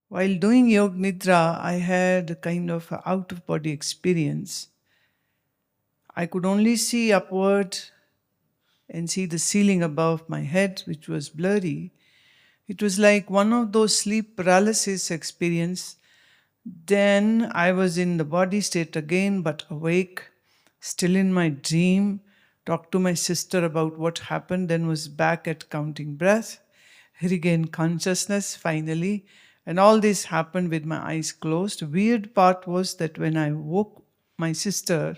While doing Yoga Nidra, I had a kind of out-of-body experience. I could only see upward and see the ceiling above my head, which was blurry. It was like one of those sleep paralysis experience. Then I was in the body state again, but awake, still in my dream. Talked to my sister about what happened, then was back at counting breath, regained consciousness finally, and all this happened with my eyes closed. Weird part was that when I woke, my sister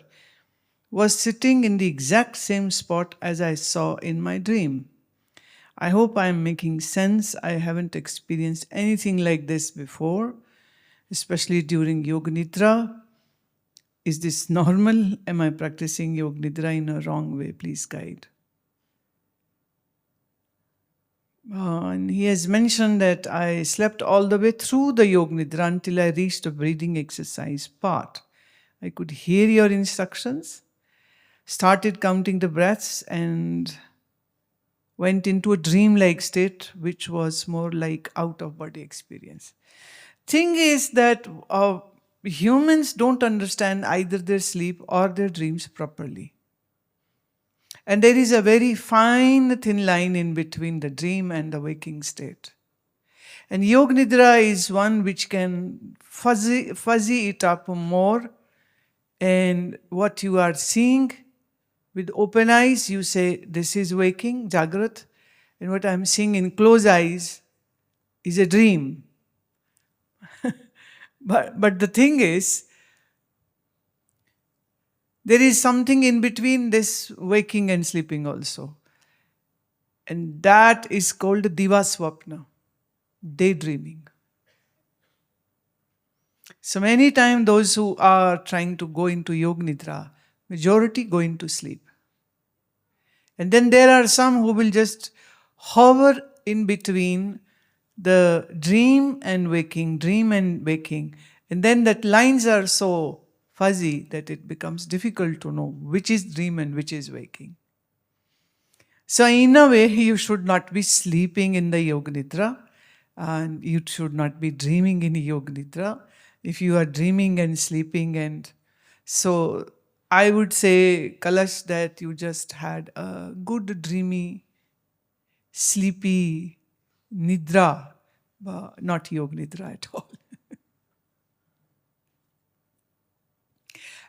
was sitting in the exact same spot as I saw in my dream. I hope I am making sense. I haven't experienced anything like this before, especially during Yoga Nidra. Is this normal? Am I practicing Yoga Nidra in a wrong way? Please guide. And he has mentioned that I slept all the way through the Yoga Nidra until I reached the breathing exercise part. I could hear your instructions, started counting the breaths, and went into a dreamlike state, which was more like out-of-body experience. Thing is that humans don't understand either their sleep or their dreams properly. And there is a very fine, thin line in between the dream and the waking state. And Yoga Nidra is one which can fuzzy it up more. And what you are seeing with open eyes, you say, this is waking, Jagrat. And what I'm seeing in closed eyes is a dream. But the thing is, there is something in between this waking and sleeping also. And that is called Divaswapna, daydreaming. So many times those who are trying to go into Yoga Nidra, majority go into sleep. And then there are some who will just hover in between the dream and waking, dream and waking. And then that lines are so fuzzy that it becomes difficult to know which is dream and which is waking. So in a way, you should not be sleeping in the Yoga Nidra, and you should not be dreaming in Yoga Nidra. If you are dreaming and sleeping, and so I would say, Kalash, that you just had a good dreamy, sleepy Nidra, but not Yoga Nidra at all.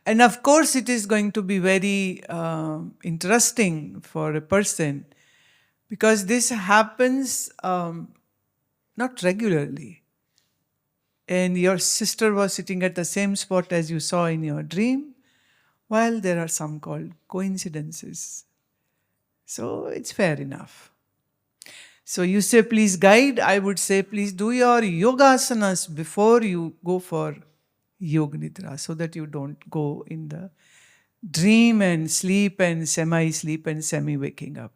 And of course, it is going to be very interesting for a person, because this happens not regularly. And your sister was sitting at the same spot as you saw in your dream. Well, there are some called coincidences. So it's fair enough. So you say, please guide. I would say, please do your yoga asanas before you go for Yoga Nidra, so that you don't go in the dream and sleep and semi-sleep and semi-waking up.